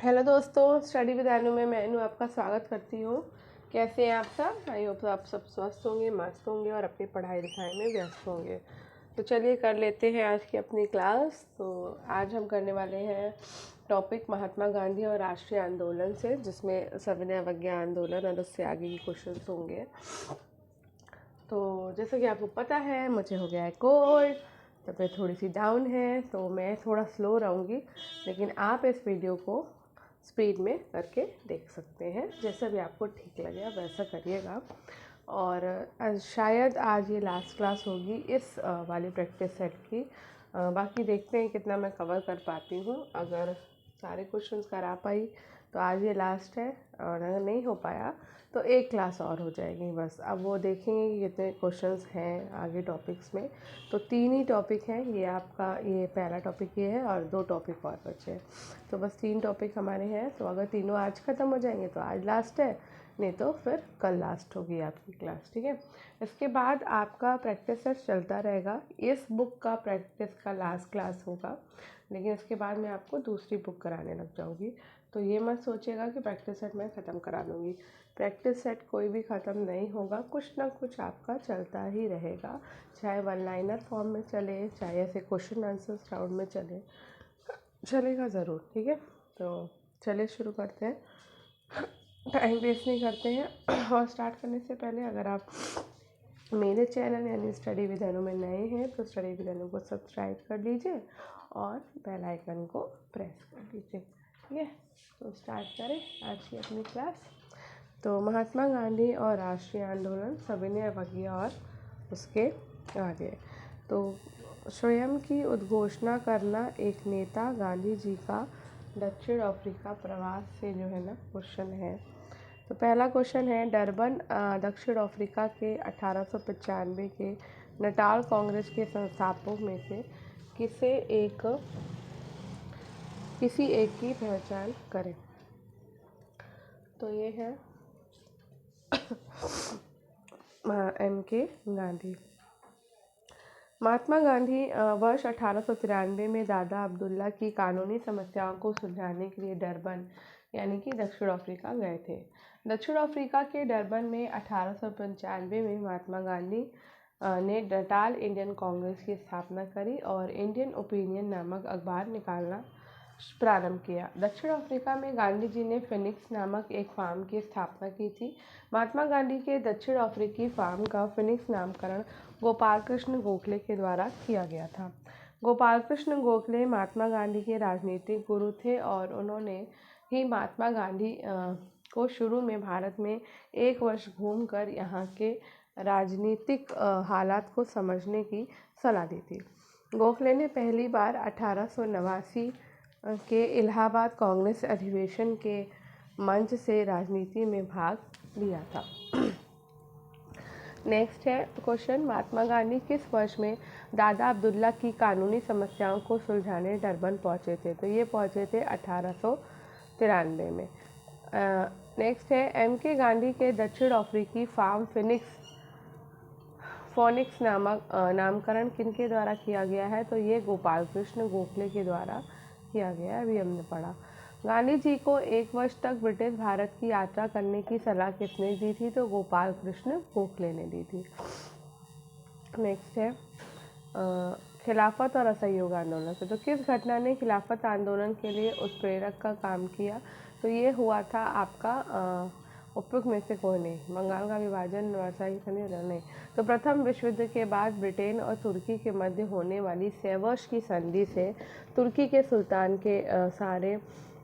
Hello दोस्तों, study with अनु में मैं अनु आपका स्वागत करती हूँ। कैसे हैं आप सब? आई होप आप सब स्वस्थ होंगे, मस्त होंगे और अपनी पढ़ाई लिखाई में व्यस्त होंगे। तो चलिए कर लेते हैं आज की अपनी क्लास। तो आज हम करने वाले हैं टॉपिक महात्मा गांधी और राष्ट्रीय आंदोलन से, जिसमें सविनय अवज्ञा आंदोलन और उससे आगे के क्वेश्चन होंगे। तो जैसा कि आपको पता है, मुझे हो गया है कोल्ड, तबीयत थोड़ी सी डाउन है, तो मैं थोड़ा स्लो रहूँगी, लेकिन आप इस वीडियो को स्पीड में करके देख सकते हैं। जैसा भी आपको ठीक लगे आप वैसा करिएगा। और शायद आज ये लास्ट क्लास होगी इस वाली प्रैक्टिस सेट की। बाकी देखते हैं कितना मैं कवर कर पाती हूँ। अगर सारे क्वेश्चंस करा पाई तो आज ये लास्ट है, और अगर नहीं हो पाया तो एक क्लास और हो जाएगी बस। अब वो देखेंगे कि कितने क्वेश्चंस हैं आगे टॉपिक्स में। तो 3 ही टॉपिक हैं, ये आपका ये पहला टॉपिक ये है और 2 टॉपिक और बचे हैं। तो बस 3 टॉपिक हमारे हैं। तो अगर तीनों आज ख़त्म हो जाएंगे तो आज लास्ट है, नहीं तो फिर कल लास्ट होगी आपकी क्लास, ठीक है। इसके बाद आपका प्रैक्टिस सेट चलता रहेगा। इस बुक का प्रैक्टिस का लास्ट क्लास होगा, लेकिन इसके बाद मैं आपको दूसरी बुक कराने लग जाऊँगी। तो ये मत सोचिएगा कि प्रैक्टिस सेट मैं ख़त्म करा दूँगी। प्रैक्टिस सेट कोई भी ख़त्म नहीं होगा, कुछ ना कुछ आपका चलता ही रहेगा, चाहे वन लाइनर फॉर्म में चले, चाहे ऐसे क्वेश्चन आंसर्स राउंड में चलेगा ज़रूर, ठीक है। तो चलिए शुरू करते हैं, टाइम वेस्ट नहीं करते हैं। और स्टार्ट करने से पहले अगर आप मेरे चैनल यानी स्टडी विद अनु में नए हैं तो स्टडी विद अनु को सब्सक्राइब कर लीजिए और बेल आइकन को प्रेस कर लीजिए, ठीक है। तो स्टार्ट करें आज की अपनी क्लास। तो महात्मा गांधी और राष्ट्रीय आंदोलन, सविनय अवज्ञा और उसके आगे। तो स्वयं की उद्घोषणा करना एक नेता गांधी जी का दक्षिण अफ्रीका प्रवास से जो है ना क्वेश्चन है। तो पहला क्वेश्चन है, डरबन दक्षिण अफ्रीका के 1895 के नटाल कांग्रेस के संस्थापकों में से किसी एक की पहचान करें। तो ये है M.K. गांधी। महात्मा गांधी वर्ष 1893 में दादा अब्दुल्ला की कानूनी समस्याओं को सुलझाने के लिए डरबन यानी कि दक्षिण अफ्रीका गए थे। दक्षिण अफ्रीका के डरबन में 1895 में महात्मा गांधी ने नटाल इंडियन कांग्रेस की स्थापना करी और इंडियन ओपिनियन नामक अखबार निकालना प्रारंभ किया। दक्षिण अफ्रीका में गांधी जी ने फिनिक्स नामक एक फार्म की स्थापना की थी। महात्मा गांधी के दक्षिण अफ्रीकी फार्म का फिनिक्स नामकरण गोपाल कृष्ण गोखले के द्वारा किया गया था। गोपाल कृष्ण गोखले महात्मा गांधी के राजनीतिक गुरु थे और उन्होंने ही महात्मा गांधी को शुरू में भारत में 1 वर्ष घूमकर यहाँ के राजनीतिक हालात को समझने की सलाह दी थी। गोखले ने पहली बार 1889 के इलाहाबाद कांग्रेस अधिवेशन के मंच से राजनीति में भाग लिया था। नेक्स्ट है क्वेश्चन, महात्मा गांधी किस वर्ष में दादा अब्दुल्ला की कानूनी समस्याओं को सुलझाने डरबन पहुंचे थे? तो ये पहुंचे थे 1893 में। नेक्स्ट है, M.K. गांधी के दक्षिण अफ्रीकी फार्म फोनिक्स नामकरण किनके द्वारा किया गया है? तो ये गोपाल कृष्ण गोखले के द्वारा किया गया है, अभी हमने पढ़ा। गांधी जी को 1 वर्ष तक ब्रिटिश भारत की यात्रा करने की सलाह किसने दी थी? तो गोपाल कृष्ण गोखले ने दी थी। नेक्स्ट है खिलाफत और असहयोग आंदोलन से। तो किस घटना ने खिलाफत आंदोलन के लिए उत्प्रेरक का काम किया? तो ये हुआ था आपका उपयुक्त में से कोई नहीं, बंगाल का विभाजन, वर्साई संधि नहीं। तो प्रथम विश्व युद्ध के बाद ब्रिटेन और तुर्की के मध्य होने वाली सेवर्स की संधि से तुर्की के सुल्तान के सारे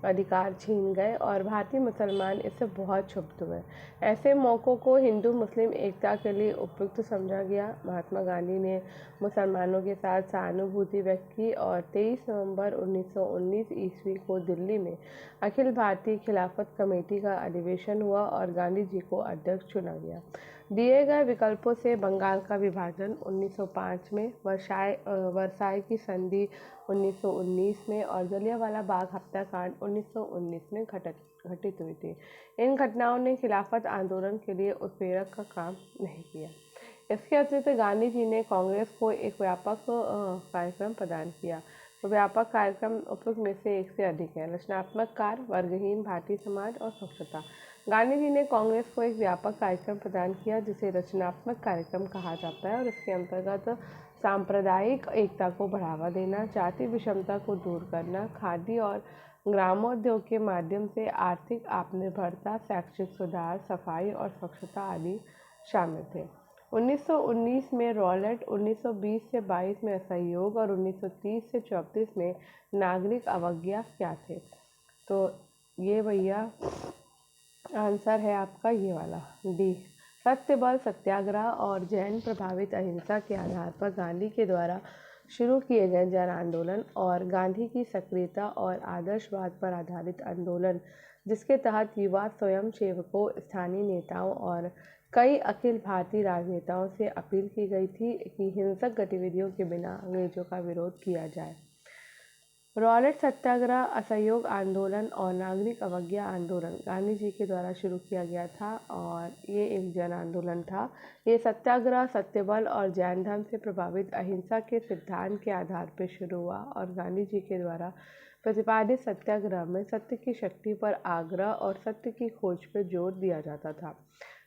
अधिकार छीन गए और भारतीय मुसलमान इससे बहुत क्षुब्ध हुए। ऐसे मौक़ों को हिंदू मुस्लिम एकता के लिए उपयुक्त समझा गया। महात्मा गांधी ने मुसलमानों के साथ सहानुभूति व्यक्त की और 23 नवंबर 1919 ईस्वी को दिल्ली में अखिल भारतीय खिलाफत कमेटी का अधिवेशन हुआ और गांधी जी को अध्यक्ष चुना गया। दिए गए विकल्पों से बंगाल का विभाजन 1905 में, वर्साई की संधि 1919 में और जलियांवाला बाग हत्याकांड 1919 में घटित हुई थी। इन घटनाओं ने खिलाफत आंदोलन के लिए उत्प्रेरक का काम नहीं किया। इसके अतिरिक्त गांधी जी ने कांग्रेस को एक व्यापक कार्यक्रम प्रदान किया। तो व्यापक कार्यक्रम उपयुक्त में से एक से अधिक है। रचनात्मक कार्य, वर्गहीन भारतीय समाज और स्वच्छता। गांधी जी ने कांग्रेस को एक व्यापक कार्यक्रम प्रदान किया जिसे रचनात्मक कार्यक्रम कहा जाता है और इसके अंतर्गत सांप्रदायिक एकता को बढ़ावा देना, जाति विषमता को दूर करना, खादी और ग्रामोद्योग के माध्यम से आर्थिक आत्मनिर्भरता, शैक्षिक सुधार, सफाई और स्वच्छता आदि शामिल थे। 1919 में रॉलेट, 1920 से 22 में असहयोग और 1930 से 34 में नागरिक अवज्ञा क्या थे? तो ये भैया आंसर है आपका ये वाला डी। सत्य बल सत्याग्रह और जैन प्रभावित अहिंसा के आधार पर गांधी के द्वारा शुरू किए गए जन आंदोलन और गांधी की सक्रियता और आदर्शवाद पर आधारित आंदोलन, जिसके तहत युवा स्वयं सेवकों, स्थानीय नेताओं और कई अखिल भारतीय राजनेताओं से अपील की गई थी कि हिंसक गतिविधियों के बिना अंग्रेजों का विरोध किया जाए। रॉलेट सत्याग्रह, असहयोग आंदोलन और नागरिक अवज्ञा आंदोलन गांधी जी के द्वारा शुरू किया गया था और ये एक जन आंदोलन था। ये सत्याग्रह सत्यबल और जैन धर्म से प्रभावित अहिंसा के सिद्धांत के आधार पर शुरू हुआ और गांधी जी के द्वारा प्रतिपादित सत्याग्रह में सत्य की शक्ति पर आग्रह और सत्य की खोज पर जोर दिया जाता था।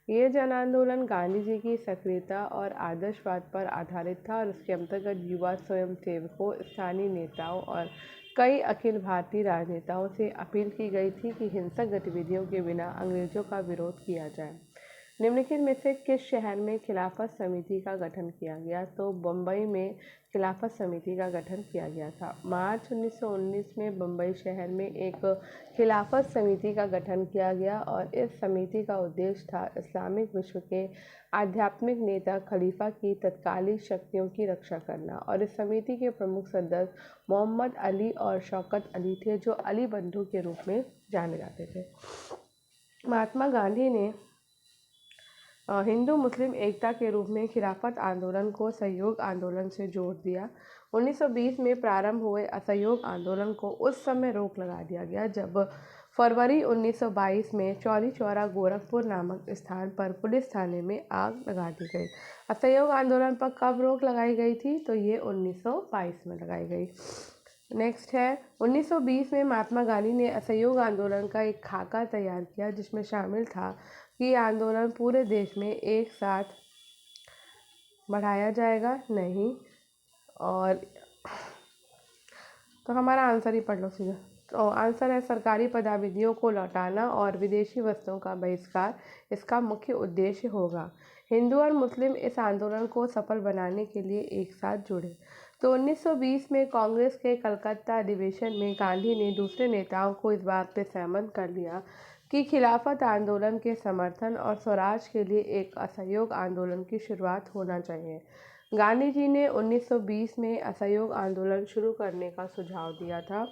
ये जन आंदोलन गांधी जी की सक्रियता और आदर्शवाद पर आधारित था और इसके अंतर्गत युवा स्वयं सेवकों, स्थानीय नेताओं और कई अखिल भारतीय राजनेताओं से अपील की गई थी कि हिंसक गतिविधियों के बिना अंग्रेजों का विरोध किया जाए। निम्नलिखित में से किस शहर में खिलाफत समिति का गठन किया गया? तो बम्बई में खिलाफत समिति का गठन किया गया था। मार्च 1919 में बम्बई शहर में एक खिलाफत समिति का गठन किया गया और इस समिति का उद्देश्य था इस्लामिक विश्व के आध्यात्मिक नेता खलीफा की तत्कालीन शक्तियों की रक्षा करना और इस समिति के प्रमुख सदस्य मोहम्मद अली और शौकत अली थे, जो अली बंधु के रूप में जाने जाते थे। महात्मा गांधी ने हिंदू मुस्लिम एकता के रूप में खिलाफत आंदोलन को सहयोग आंदोलन से जोड़ दिया। 1920 में प्रारंभ हुए असहयोग आंदोलन को उस समय रोक लगा दिया गया जब फरवरी 1922 में चौरी चौरा गोरखपुर नामक स्थान पर पुलिस थाने में आग लगा दी गई। असहयोग आंदोलन पर कब रोक लगाई गई थी? तो ये 1922 में लगाई गई। नेक्स्ट है 1920 में महात्मा गांधी ने असहयोग आंदोलन का एक खाका तैयार किया जिसमें शामिल था कि आंदोलन पूरे देश में एक साथ बढ़ाया जाएगा नहीं, और तो हमारा आंसर ही पढ़ लो सीधा। तो आंसर है सरकारी पदाविधियों को लौटाना और विदेशी वस्तुओं का बहिष्कार इसका मुख्य उद्देश्य होगा। हिंदू और मुस्लिम इस आंदोलन को सफल बनाने के लिए एक साथ जुड़े। तो 1920 में कांग्रेस के कलकत्ता अधिवेशन में गांधी ने दूसरे नेताओं को इस बात पर सहमत कर लिया कि खिलाफत आंदोलन के समर्थन और स्वराज के लिए एक असहयोग आंदोलन की शुरुआत होना चाहिए। गांधी जी ने 1920 में असहयोग आंदोलन शुरू करने का सुझाव दिया था,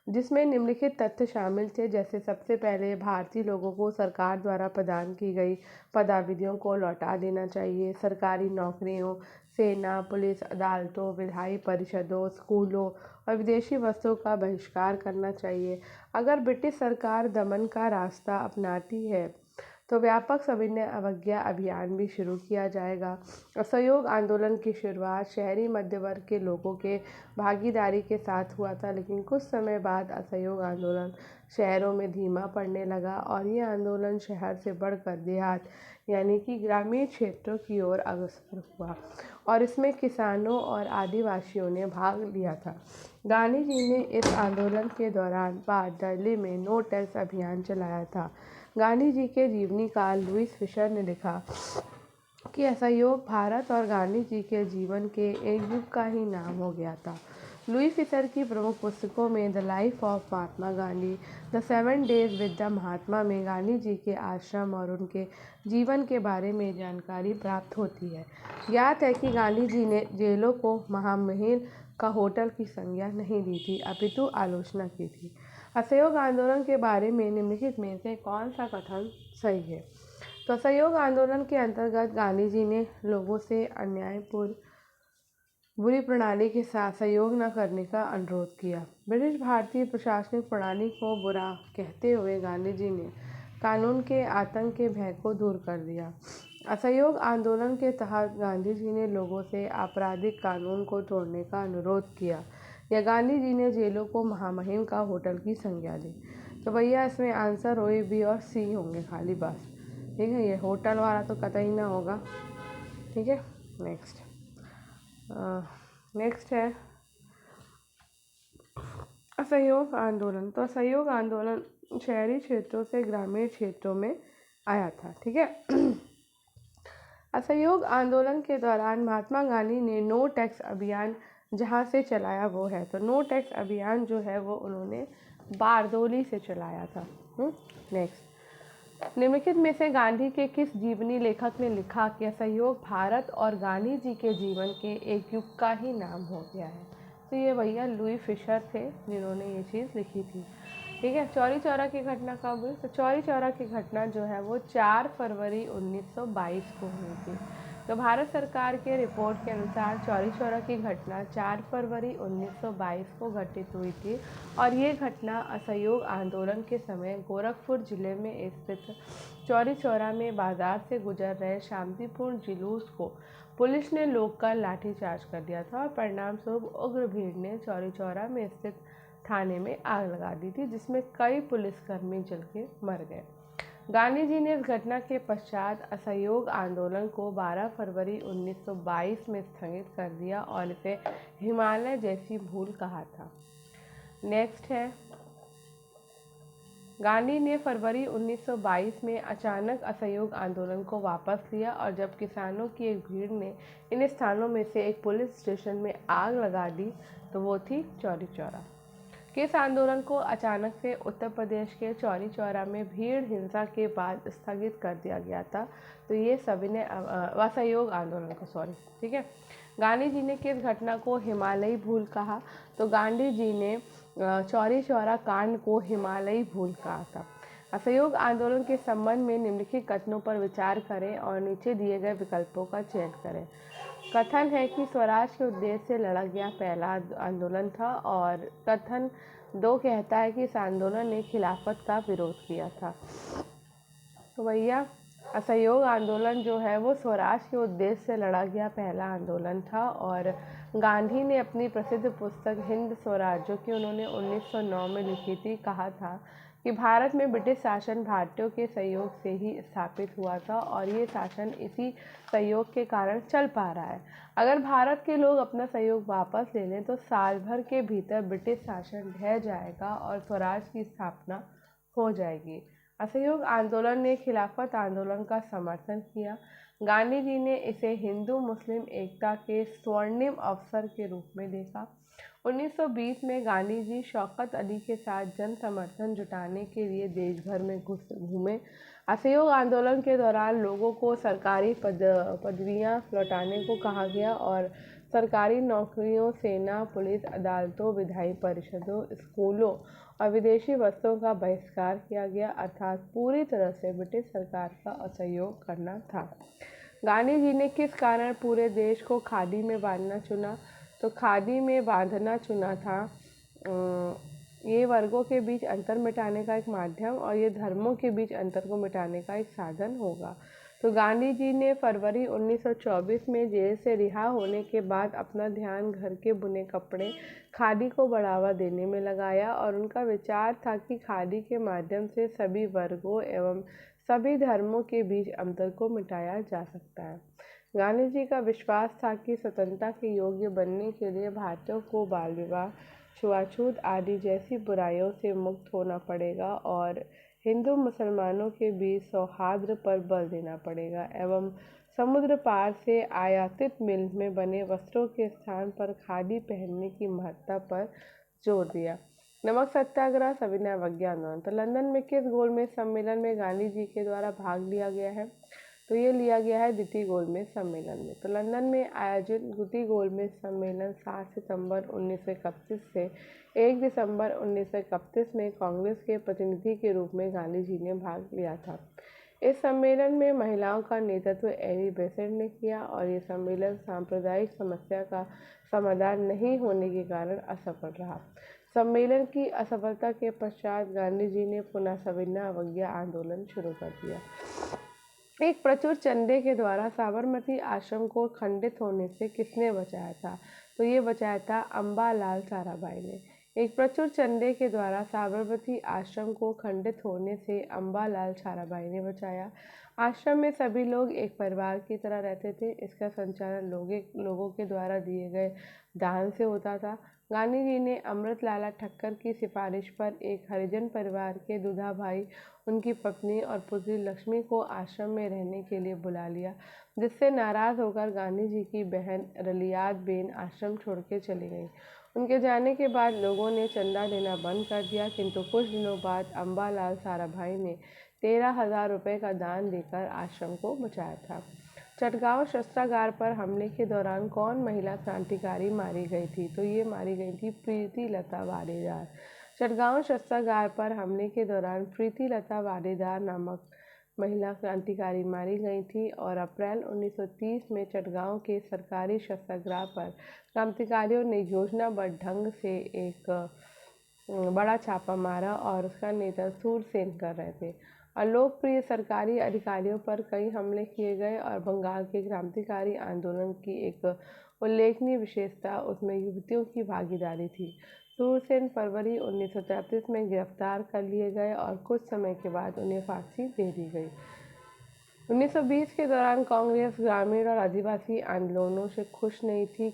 जिसमें निम्नलिखित तथ्य शामिल थे, जैसे सबसे पहले भारतीय लोगों को सरकार द्वारा प्रदान की गई पदाविधियों को लौटा देना चाहिए, सरकारी नौकरियों, सेना, पुलिस, अदालतों, विधायी परिषदों, स्कूलों और विदेशी वस्तुओं का बहिष्कार करना चाहिए। अगर ब्रिटिश सरकार दमन का रास्ता अपनाती है तो व्यापक सविनय अवज्ञा अभियान भी शुरू किया जाएगा। असहयोग आंदोलन की शुरुआत शहरी मध्य वर्ग के लोगों के भागीदारी के साथ हुआ था, लेकिन कुछ समय बाद असहयोग आंदोलन शहरों में धीमा पड़ने लगा और ये आंदोलन शहर से बढ़कर देहात यानी कि ग्रामीण क्षेत्रों की ओर अग्रसर हुआ और इसमें किसानों और आदिवासियों ने भाग लिया था। गांधी जी ने इस आंदोलन के दौरान बाद दिल्ली में नो टैक्स अभियान चलाया था। गांधी जी के जीवनी काल लुईस फिशर ने लिखा कि असहयोग भारत और गांधी जी के जीवन के एक युग का ही नाम हो गया था। लुई फिशर की प्रमुख पुस्तकों में the life of Mahatma Gandhi, the 7 days with the Mahatma में गांधी जी के आश्रम और उनके जीवन के बारे में जानकारी प्राप्त होती है। ज्ञात है कि गांधी जी ने जेलों को महामहिम का होटल की संज्ञा नहीं दी थी, अपितु आलोचना की थी। असहयोग आंदोलन के बारे में निम्नलिखित में से कौन सा कथन सही है? तो असहयोग आंदोलन के अंतर्गत गांधी जी ने लोगों से अन्यायपूर्ण बुरी प्रणाली के साथ सहयोग न करने का अनुरोध किया। ब्रिटिश भारतीय प्रशासनिक प्रणाली को बुरा कहते हुए गांधी जी ने कानून के आतंक के भय को दूर कर दिया। असहयोग आंदोलन के तहत गांधी जी ने लोगों से आपराधिक कानून को तोड़ने का अनुरोध किया। या गांधी जी ने जेलों को महामहिम का होटल की संज्ञा दी? तो भैया इसमें आंसर ओ, बी और सी होंगे खाली बस। ठीक है, ये होटल वाला तो कतई ना होगा। ठीक है, नेक्स्ट है असहयोग आंदोलन। तो असहयोग आंदोलन शहरी क्षेत्रों से ग्रामीण क्षेत्रों में आया था। ठीक है, असहयोग आंदोलन के दौरान महात्मा गांधी ने नो टैक्स अभियान जहाँ से चलाया वो है, तो नो टैक्स अभियान जो है वो उन्होंने बारदोली से चलाया था। नेक्स्ट, निम्नलिखित में से गांधी के किस जीवनी लेखक ने लिखा कि असहयोग भारत और गांधी जी के जीवन के एक युग का ही नाम हो गया है? तो ये भैया लुई फिशर थे जिन्होंने ये चीज़ लिखी थी। ठीक है, चौरी चौरा की घटना कब हुई? तो चौरी चौरा की घटना जो है वो 4 फरवरी 1922 को हुई थी। तो भारत सरकार के रिपोर्ट के अनुसार चौरी चौरा की घटना 4 फरवरी 1922 को घटित हुई थी और ये घटना असहयोग आंदोलन के समय गोरखपुर जिले में स्थित चौरी चौरा में बाजार से गुजर रहे शांतिपूर्ण जुलूस को पुलिस ने रोककर लाठीचार्ज कर दिया था और परिणाम स्वरूप उग्र भीड़ ने चौरी चौरा में स्थित थाने में आग लगा दी थी, जिसमें कई पुलिसकर्मी जल के मर गए। गांधी जी ने इस घटना के पश्चात असहयोग आंदोलन को 12 फरवरी 1922 में स्थगित कर दिया और इसे हिमालय जैसी भूल कहा था। नेक्स्ट है, गांधी ने फरवरी 1922 में अचानक असहयोग आंदोलन को वापस लिया और जब किसानों की एक भीड़ ने इन स्थानों में से एक पुलिस स्टेशन में आग लगा दी तो वो थी चौरी चौरा। किस आंदोलन को अचानक से उत्तर प्रदेश के चौरी चौरा में भीड़ हिंसा के बाद स्थगित कर दिया गया था? तो ये सविनय असहयोग आंदोलन को, ठीक है। गांधी जी ने किस घटना को हिमालयी भूल कहा? तो गांधी जी ने चौरी चौरा कांड को हिमालयी भूल कहा था। असहयोग आंदोलन के संबंध में निम्नलिखित कथनों पर विचार करें और नीचे दिए गए विकल्पों का चयन करें। कथन है कि स्वराज के उद्देश्य से लड़ा गया पहला आंदोलन था और कथन 2 कहता है कि इस आंदोलन ने खिलाफत का विरोध किया था। तो भैया असहयोग आंदोलन जो है वो स्वराज के उद्देश्य से लड़ा गया पहला आंदोलन था और गांधी ने अपनी प्रसिद्ध पुस्तक हिंद स्वराज जो कि उन्होंने 1909 में लिखी थी, कहा था कि भारत में ब्रिटिश शासन भारतीयों के सहयोग से ही स्थापित हुआ था और ये शासन इसी सहयोग के कारण चल पा रहा है। अगर भारत के लोग अपना सहयोग वापस ले लें तो साल भर के भीतर ब्रिटिश शासन ढह जाएगा और स्वराज की स्थापना हो जाएगी। असहयोग आंदोलन ने खिलाफत आंदोलन का समर्थन किया। गांधी जी ने इसे हिंदू मुस्लिम एकता के स्वर्णिम अवसर के रूप में देखा। 1920 में गांधी जी शौकत अली के साथ जन समर्थन जुटाने के लिए देश भर में घूमे। असहयोग आंदोलन के दौरान लोगों को सरकारी पदवियां लौटाने को कहा गया और सरकारी नौकरियों, सेना, पुलिस, अदालतों, विधायी परिषदों, स्कूलों और विदेशी वस्तुओं का बहिष्कार किया गया, अर्थात पूरी तरह से ब्रिटिश सरकार का असहयोग करना था। गांधी जी ने किस कारण पूरे देश को खादी में बांधना चुना? तो खादी में बांधना चुना था ये वर्गों के बीच अंतर मिटाने का एक माध्यम और ये धर्मों के बीच अंतर को मिटाने का एक साधन होगा। तो गांधी जी ने फरवरी 1924 में जेल से रिहा होने के बाद अपना ध्यान घर के बुने कपड़े खादी को बढ़ावा देने में लगाया और उनका विचार था कि खादी के माध्यम से सभी वर्गों एवं सभी धर्मों के बीच अंतर को मिटाया जा सकता है। गांधी जी का विश्वास था कि स्वतंत्रता के योग्य बनने के लिए भारतीयों को बाल विवाह, छुआछूत आदि जैसी बुराइयों से मुक्त होना पड़ेगा और हिंदू मुसलमानों के बीच सौहार्द पर बल देना पड़ेगा एवं समुद्र पार से आयातित मिल में बने वस्त्रों के स्थान पर खादी पहनने की महत्ता पर जोर दिया। नमक सत्याग्रह, सविनय अवज्ञा आंदोलन। तो लंदन में किस गोलमेज सम्मेलन में गांधी जी के द्वारा भाग लिया गया है? तो ये लिया गया है द्वितीय गोलमेज सम्मेलन में। तो लंदन में आयोजित द्वितीय गोलमेज सम्मेलन 7 सितंबर 1931 से 1 दिसंबर 1931 में कांग्रेस के प्रतिनिधि के रूप में गांधी जी ने भाग लिया था। इस सम्मेलन में महिलाओं का नेतृत्व एनी बेसेंट ने किया और ये सम्मेलन सांप्रदायिक समस्या का समाधान नहीं होने के कारण असफल रहा। सम्मेलन की असफलता के पश्चात गांधी जी ने पुनः सविनय अवज्ञा आंदोलन शुरू कर दिया। एक प्रचुर चंदे के द्वारा साबरमती आश्रम को खंडित होने से किसने बचाया था? तो ये बचाया था अम्बालाल साराभाई ने। एक प्रचुर चंदे के द्वारा साबरमती आश्रम को खंडित होने से अम्बालाल साराभाई ने बचाया। आश्रम में सभी लोग एक परिवार की तरह रहते थे। इसका संचालन लोगों के द्वारा दिए गए दान से होता था। गांधी जी ने अमृत लाला ठक्कर की सिफारिश पर एक हरिजन परिवार के दुधा भाई, उनकी पत्नी और पुत्री लक्ष्मी को आश्रम में रहने के लिए बुला लिया, जिससे नाराज होकर गांधी जी की बहन रलियात बेन आश्रम छोड़ के चली गई। उनके जाने के बाद लोगों ने चंदा देना बंद कर दिया, किंतु कुछ दिनों बाद अम्बालाल साराभाई ने 13,000 रुपये का दान देकर आश्रम को बचाया था। चटगांव शस्त्रागार पर हमले के दौरान कौन महिला क्रांतिकारी मारी गई थी? तो ये मारी गई थी प्रीति लता वाडेदार। चटगांव शस्त्रागार पर हमले के दौरान प्रीति लता वाडेदार नामक महिला क्रांतिकारी मारी गई थी और अप्रैल 1930 में चटगांव के सरकारी शस्त्रागार पर क्रांतिकारियों ने योजनाबद्ध ढंग से एक बड़ा छापा मारा और उसका नेतृत्व सूरसेन कर रहे थे। अलोकप्रिय सरकारी अधिकारियों पर कई हमले किए गए और बंगाल के क्रांतिकारी आंदोलन की एक उल्लेखनीय विशेषता उसमें युवतियों की भागीदारी थी। सूरसेन फरवरी 1933 में गिरफ्तार कर लिए गए और कुछ समय के बाद उन्हें फांसी दे दी गई। 1920 के दौरान कांग्रेस ग्रामीण और आदिवासी आंदोलनों से खुश नहीं थी,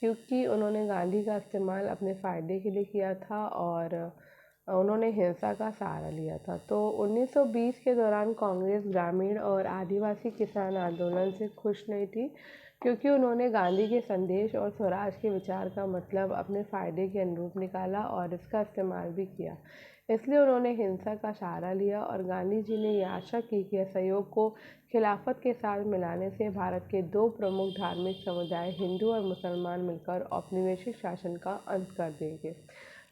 क्योंकि उन्होंने गांधी का इस्तेमाल अपने फ़ायदे के लिए किया था और उन्होंने हिंसा का सहारा लिया था। तो 1920 के दौरान कांग्रेस ग्रामीण और आदिवासी किसान आंदोलन से खुश नहीं थी, क्योंकि उन्होंने गांधी के संदेश और स्वराज के विचार का मतलब अपने फ़ायदे के अनुरूप निकाला और इसका इस्तेमाल भी किया। इसलिए उन्होंने हिंसा का सहारा लिया और गांधी जी ने यह आशा की कि सहयोग को खिलाफत के साथ मिलाने से भारत के दो प्रमुख धार्मिक समुदाय हिंदू और मुसलमान मिलकर औपनिवेशिक शासन का अंत कर देंगे।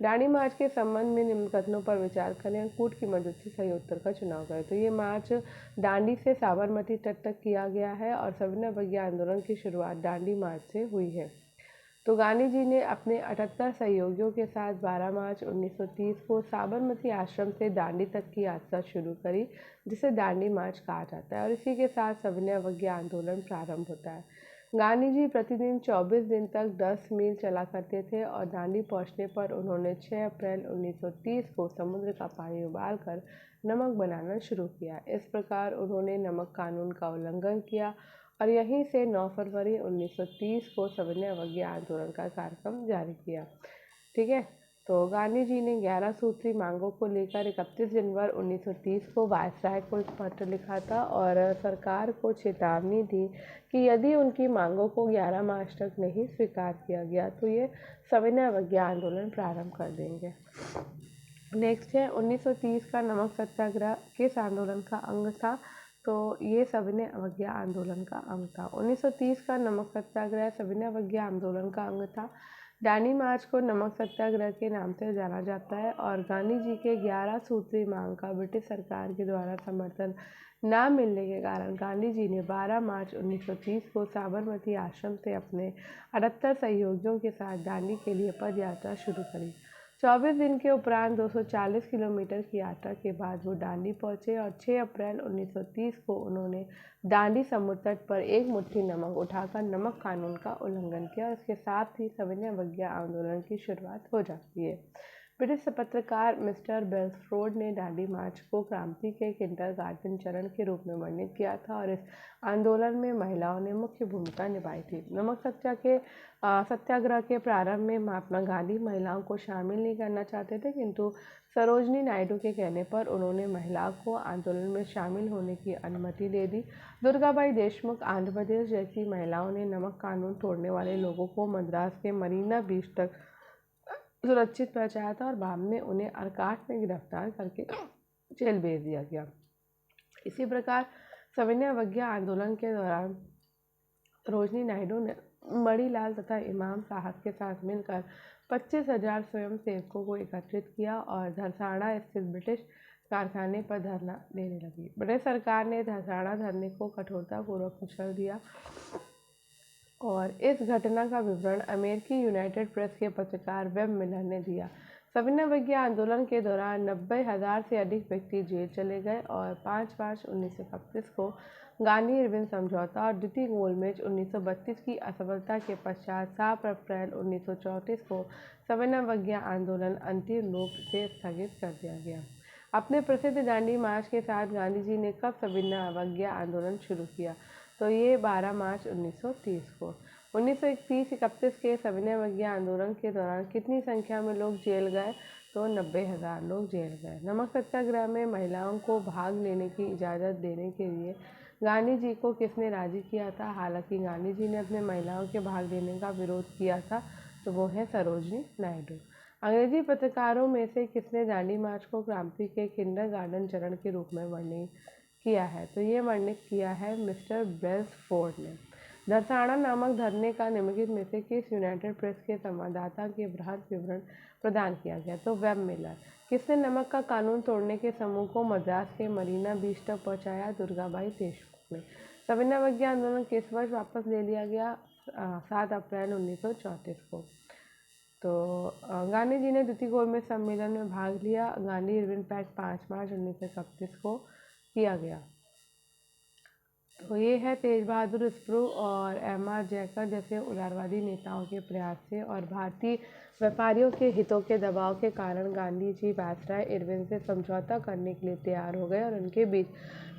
दांडी मार्च के संबंध में निम्न कथनों पर विचार करें और कूट की मदद से सही उत्तर का चुनाव करें। तो ये मार्च दांडी से साबरमती तट तक किया गया है और सविनय अवज्ञा आंदोलन की शुरुआत दांडी मार्च से हुई है। तो गांधी जी ने अपने 78 सहयोगियों के साथ 12 मार्च 1930 को साबरमती आश्रम से दांडी तक की यात्रा शुरू करी, जिसे दांडी मार्च कहा जाता है और इसी के साथ सविनय अवज्ञा आंदोलन प्रारंभ होता है। गांधी जी प्रतिदिन 24 दिन तक 10 मील चला करते थे और दांडी पहुंचने पर उन्होंने 6 अप्रैल 1930 को समुद्र का पानी उबालकर नमक बनाना शुरू किया। इस प्रकार उन्होंने नमक कानून का उल्लंघन किया और यहीं से 9 फरवरी 1930 को सविनय अवज्ञा आंदोलन का कार्यक्रम जारी किया। ठीक है, तो गांधी जी ने 11 सूत्री मांगों को लेकर 31 जनवरी 1930 को वायसराय को एक पत्र लिखा था और सरकार को चेतावनी दी कि यदि उनकी मांगों को 11 मार्च तक नहीं स्वीकार किया गया तो ये सविनय अवज्ञा आंदोलन प्रारंभ कर देंगे। नेक्स्ट है 1930 का नमक सत्याग्रह किस आंदोलन का अंग था? तो ये सविनय अवज्ञा आंदोलन का अंग था। 1930 का नमक सत्याग्रह सविनय अवज्ञा आंदोलन का अंग था। दांडी मार्च को नमक सत्याग्रह के नाम से जाना जाता है और गांधी जी के 11 सूत्री मांग का ब्रिटिश सरकार के द्वारा समर्थन न मिलने के कारण गांधी जी ने 12 मार्च 1930 को साबरमती आश्रम से अपने 78 सहयोगियों के साथ दांडी के लिए पद यात्रा शुरू करी। 24 दिन के उपरांत 240 किलोमीटर की यात्रा के बाद वो दांडी पहुंचे और 6 अप्रैल 1930 को उन्होंने दांडी समुद्र तट पर एक मुट्ठी नमक उठाकर नमक कानून का उल्लंघन किया और इसके साथ ही सविनय अवज्ञा आंदोलन की शुरुआत हो जाती है। ब्रिटिश पत्रकार मिस्टर बेल्सफोर्ड ने दांडी मार्च को क्रांति के किंडरगार्टन चरण के रूप में वर्णित किया था और इस आंदोलन में महिलाओं ने मुख्य भूमिका निभाई थी। नमक सत्याग्रह के प्रारंभ में महात्मा गांधी महिलाओं को शामिल नहीं करना चाहते थे, किंतु सरोजनी नायडू के कहने पर उन्होंने महिलाओं को आंदोलन में शामिल होने की अनुमति दे दी। दुर्गाबाई देशमुख आंध्र प्रदेश जैसी महिलाओं ने नमक कानून तोड़ने वाले लोगों को मद्रास के मरीना बीच तक सुरक्षित पहुंचाया था और बाद में उन्हें अर्काट में गिरफ्तार करके जेल भेज दिया गया। इसी प्रकार सविनय अवज्ञा आंदोलन के दौरान सरोजनी नायडू ने मणिलाल तथा इमाम साहब के साथ मिलकर 25,000 स्वयंसेवकों को एकत्रित किया और धरसाड़ा स्थित ब्रिटिश कारखाने पर धरना देने लगी। ब्रिटिश सरकार ने धरसाड़ा धरने को कठोरतापूर्वक कुचल दिया और इस घटना का विवरण अमेरिकी यूनाइटेड प्रेस के पत्रकार वेब मिलर ने दिया। सविनय आंदोलन के दौरान 90,000 से अधिक व्यक्ति जेल चले गए और 5 मार्च 1931 को गांधी इरविन समझौता और द्वितीय गोलमेज 1932 की असफलता के पश्चात 7 अप्रैल 1934 को सविनय आंदोलन अंतिम रूप से स्थगित कर दिया गया। अपने प्रसिद्ध दांडी मार्च के साथ गांधी जी ने कब सविनय आंदोलन शुरू किया? तो ये 12 मार्च 1930 को। 1931 के सविनय आंदोलन के दौरान कितनी संख्या में लोग जेल गए? तो 90,000 लोग जेल गए। नमक सत्याग्रह में महिलाओं को भाग लेने की इजाज़त देने के लिए गांधी जी को किसने राजी किया था? हालांकि गांधी जी ने अपने महिलाओं के भाग लेने का विरोध किया था, तो वो है सरोजनी नायडू। अंग्रेजी पत्रकारों में से किसने दांडी मार्च को क्रांति के किंडरगार्टन चरण के रूप में वर्णित किया है? तो ये वर्णित किया है मिस्टर बेल्सफोर्ड ने। धरसाड़ा नामक धरने का निम्नलिखित में से किस यूनाइटेड प्रेस के संवाददाता के बृहद विवरण प्रदान किया गया? तो वेब मिलर। किसने नमक का कानून तोड़ने के समूह को मद्रास के मरीना बीच तक पहुंचाया? दुर्गाबाई देशमुख ने। सविनय आंदोलन किस वर्ष वापस ले लिया गया? 7 अप्रैल 1934 को। तो गांधी जी ने द्वितीय गोलमेज सम्मेलन में भाग लिया। गांधी इरविन पैक्ट 5 मार्च 1931 को किया गया। तो ये है तेज बहादुर स्प्रू और एम.आर. जयकर जैसे उदारवादी नेताओं के प्रयास से और भारतीय व्यापारियों के हितों के दबाव के कारण गांधी जी वायसराय इरविन से समझौता करने के लिए तैयार हो गए और उनके बीच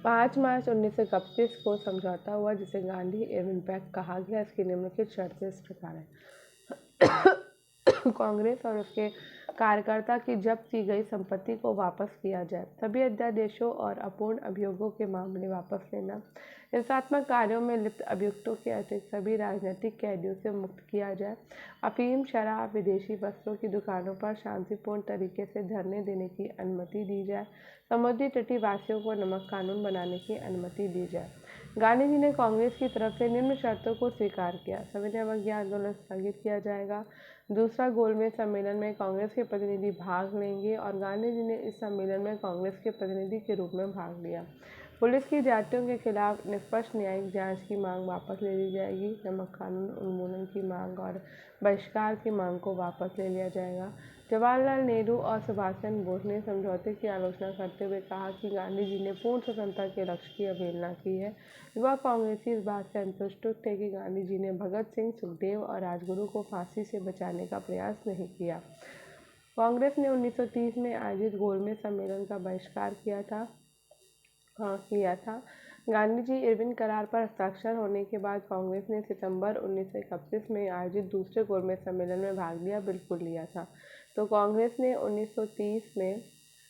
5 मार्च 1931 को समझौता हुआ, जिसे गांधी इरविन पैक्ट कहा गया। इसकी निम्नलिखित शर्तें इस प्रकार हैं। कांग्रेस और उसके कार्यकर्ता की जब्त की गई संपत्ति को वापस किया जाए, सभी अध्यादेशों और अपूर्ण अभियोगों के मामले वापस लेना, हिंसात्मक कार्यों में लिप्त अभियुक्तों के अतिरिक्त सभी राजनीतिक कैदियों से मुक्त किया जाए, अफीम, शराब, विदेशी वस्त्रों की दुकानों पर शांतिपूर्ण तरीके से धरने देने की अनुमति दी जाए, समुद्री तटीय वासियों को नमक कानून बनाने की अनुमति दी जाए। गांधी जी ने कांग्रेस की तरफ से निम्न शर्तों को स्वीकार किया। सविनय आंदोलन स्थगित किया जाएगा। दूसरा गोलमेज सम्मेलन में कांग्रेस के प्रतिनिधि भाग लेंगे और गांधी जी ने इस सम्मेलन में कांग्रेस के प्रतिनिधि के रूप में भाग लिया। पुलिस की जातियों के खिलाफ निष्पक्ष न्यायिक जांच की मांग वापस ले ली जाएगी। नमक कानून उन्मूलन की मांग और बहिष्कार की मांग को वापस ले लिया जाएगा। जवाहरलाल नेहरू और सुभाष चंद्र बोस ने समझौते की आलोचना करते हुए कहा कि गांधी जी ने पूर्ण स्वतंत्रता के लक्ष्य की अवहेलना की है। युवा कांग्रेसी इस बात से संतुष्ट थे कि गांधी जी ने भगत सिंह, सुखदेव और राजगुरु को फांसी से बचाने का प्रयास नहीं किया। कांग्रेस ने 1930 में आयोजित गोलमेज सम्मेलन का बहिष्कार किया था। गांधी जी इरविन करार पर हस्ताक्षर होने के बाद कांग्रेस ने सितंबर 1931 में आयोजित दूसरे गोलमेज सम्मेलन में भाग बिल्कुल लिया था। तो कांग्रेस ने 1930 में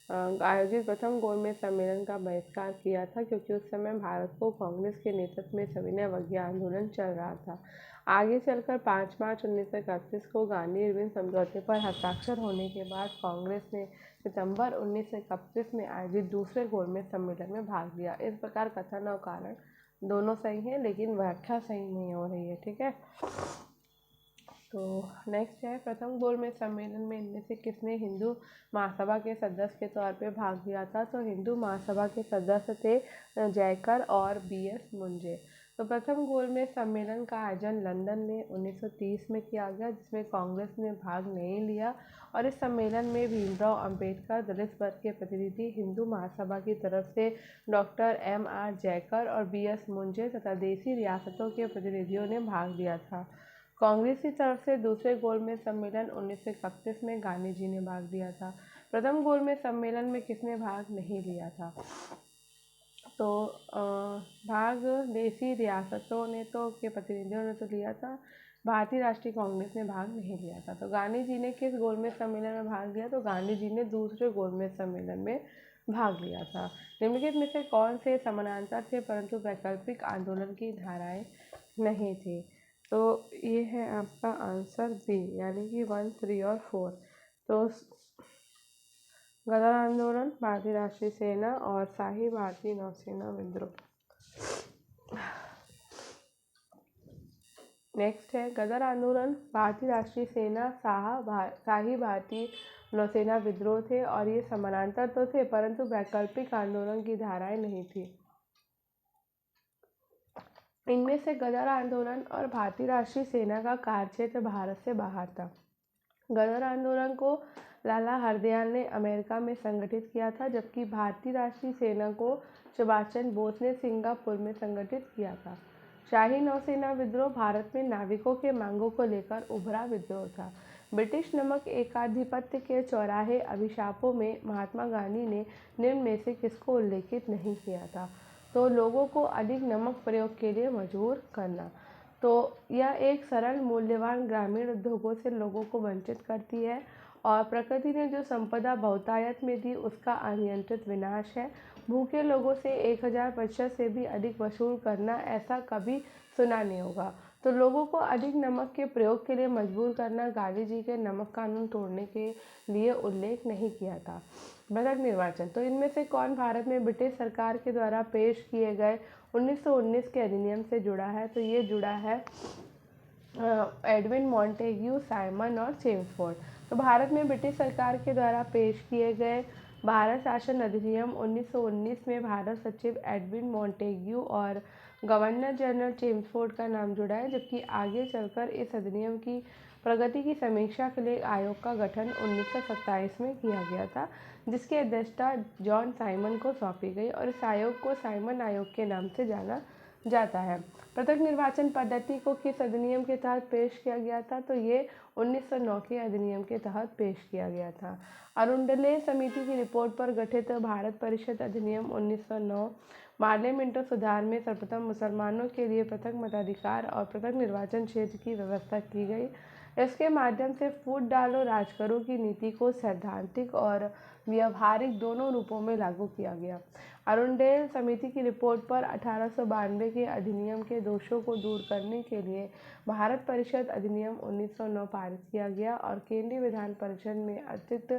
आयोजित प्रथम गोलमेज सम्मेलन का बहिष्कार किया था, क्योंकि उस समय भारत को कांग्रेस के नेतृत्व में सविनय आंदोलन चल रहा था। आगे चलकर 5 मार्च 1931 को गांधी इरविन समझौते पर हस्ताक्षर होने के बाद कांग्रेस ने सितंबर 1931 में आयोजित दूसरे गोलमेज सम्मेलन में भाग लिया। इस प्रकार कथन और कारण दोनों सही हैं, लेकिन व्याख्या सही नहीं हो रही है। ठीक है, तो नेक्स्ट है प्रथम गोलमेज सम्मेलन में इनमें से किसने हिंदू महासभा के सदस्य के तौर पे भाग लिया था? तो हिंदू महासभा के सदस्य थे जयकर और B.S. मुंजे। तो प्रथम गोलमेज सम्मेलन का आयोजन लंदन में 1930 में किया गया, जिसमें कांग्रेस ने भाग नहीं लिया और इस सम्मेलन में भीमराव अंबेडकर, दलित वर्ग के प्रतिनिधि, हिंदू महासभा की तरफ से डॉक्टर M.R. जयकर और B.S. मुंजे तथा देशी रियासतों के प्रतिनिधियों ने भाग लिया था। कांग्रेस की तरफ से दूसरे गोलमेज सम्मेलन 1931 में गांधी जी ने भाग लिया था। प्रथम गोलमेज सम्मेलन में किसने भाग नहीं लिया था? तो भाग देशी रियासतों ने के प्रतिनिधियों ने तो लिया था, भारतीय राष्ट्रीय कांग्रेस ने भाग नहीं लिया था। तो गांधी जी ने किस गोलमेज सम्मेलन में भाग लिया? तो गांधी जी ने दूसरे गोलमेज सम्मेलन में भाग लिया था। निम्नलिखित में से कौन से समानांतर थे परंतु वैकल्पिक आंदोलन की धाराएं नहीं थी? तो ये है आपका आंसर बी, यानी कि 1, 3 और 4। तो गदर आंदोलन, भारतीय राष्ट्रीय सेना और शाही भारतीय नौसेना विद्रोह। नेक्स्ट है गदर आंदोलन, भारतीय राष्ट्रीय सेना, शाही भारतीय नौसेना विद्रोह थे और ये समानांतर तो थे परंतु वैकल्पिक आंदोलन की धाराएं नहीं थी। इनमें से गदर आंदोलन और भारतीय राष्ट्रीय सेना का कार्यक्षेत्र भारत से बाहर था। गदर आंदोलन को लाला हरदयाल ने अमेरिका में संगठित किया था, जबकि भारतीय राष्ट्रीय सेना को सुभाष चंद्र बोस ने सिंगापुर में संगठित किया था। शाही नौसेना विद्रोह भारत में नाविकों के मांगों को लेकर उभरा विद्रोह था। ब्रिटिश नमक एकाधिपत्य के चौराहे अभिशापों में महात्मा गांधी ने निम्न में से किसको उल्लेखित नहीं किया था? तो लोगों को अधिक नमक प्रयोग के लिए मजबूर करना। तो यह एक सरल मूल्यवान ग्रामीण उद्योगों से लोगों को वंचित करती है और प्रकृति ने जो संपदा बहुतायत में दी उसका अनियंत्रित विनाश है। भूखे लोगों से 1000% से भी अधिक वसूल करना, ऐसा कभी सुना नहीं होगा। तो लोगों को अधिक नमक के प्रयोग के लिए मजबूर करना गांधी जी के नमक कानून तोड़ने के लिए उल्लेख नहीं किया था। बजट निर्वाचन। तो इनमें से कौन भारत में ब्रिटिश सरकार के द्वारा पेश किए गए 1919 के अधिनियम से जुड़ा है? तो ये जुड़ा है एडविन मॉन्टेग्यू, साइमन और चेम्सफोर्ड। तो भारत में ब्रिटिश सरकार के द्वारा पेश किए गए भारत शासन अधिनियम 1919 में भारत सचिव एडविन मॉन्टेग्यू और गवर्नर जनरल चेम्सफोर्ड का नाम जुड़ा है, जबकि आगे चलकर इस अधिनियम की प्रगति की समीक्षा के लिए आयोग का गठन 1927 में किया गया था, जिसकी अध्यक्षता जॉन साइमन को सौंपी गई और इस आयोग को साइमन आयोग के नाम से जाना जाता है। पृथक निर्वाचन पद्धति को किस अधिनियम के तहत पेश किया गया था? तो ये 1909 के अधिनियम के तहत पेश किया गया था। अरुंडले समिति की रिपोर्ट पर गठित भारत परिषद अधिनियम 1909 पार्लियामेंट सुधार में सर्वप्रथम मुसलमानों के लिए पृथक मताधिकार और पृथक निर्वाचन क्षेत्र की व्यवस्था की गई। इसके माध्यम से फूट डालो राज करो की नीति को सैद्धांतिक और व्यवहारिक दोनों रूपों में लागू किया गया। अरुंडेल समिति की रिपोर्ट पर 1892 के अधिनियम के दोषों को दूर करने के लिए भारत परिषद अधिनियम 1909 पारित किया गया और केंद्रीय विधान परिषद में अतिरिक्त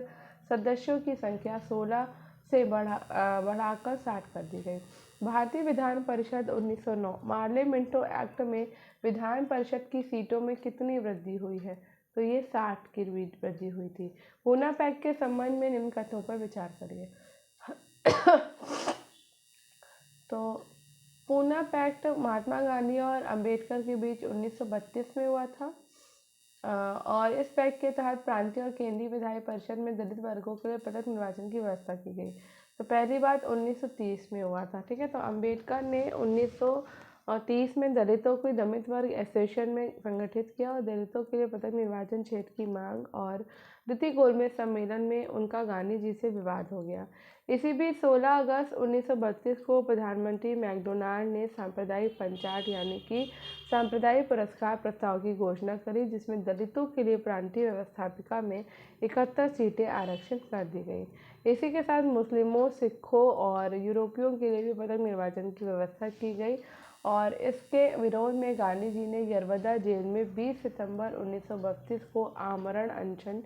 सदस्यों की संख्या 16 से बढ़ाकर 60 कर दी गई। भारतीय विधान परिषद 1909 पार्लियामेंटो एक्ट में विधान परिषद की सीटों में कितनी वृद्धि हुई है? तो ये 60 की वृद्धि हुई थी। पूना पैक्ट के संबंध में निम्न कथनों पर विचार करिए। तो पूना पैक्ट महात्मा गांधी और अंबेडकर के बीच 1932 में हुआ था और इस पैक्ट के तहत प्रांतीय और केंद्रीय विधायी परिषद में दलित वर्गों के लिए पृथक निर्वाचन की व्यवस्था की गई। तो पहली बात 1930 में हुआ था, ठीक है। तो अंबेडकर ने 1930 में दलितों को दलित वर्ग एसोसिएशन में संगठित किया और दलितों के लिए पृथक निर्वाचन क्षेत्र की मांग और द्वितीय गोलमेज सम्मेलन में उनका गांधी जी से विवाद हो गया। इसी बीच 16 अगस्त 1932 को प्रधानमंत्री मैकडोनाल्ड ने सांप्रदायिक पंचायत यानी कि सांप्रदायिक पुरस्कार प्रस्ताव की घोषणा करी, जिसमें दलितों के लिए प्रांतीय व्यवस्थापिका में 71 सीटें आरक्षित कर दी गई। इसी के साथ मुस्लिमों, सिखों और यूरोपियों के लिए भी पृथक निर्वाचन की व्यवस्था की गई और इसके विरोध में गांधी जी ने यरवदा जेल में 20 सितंबर 1932 को आमरण अनशन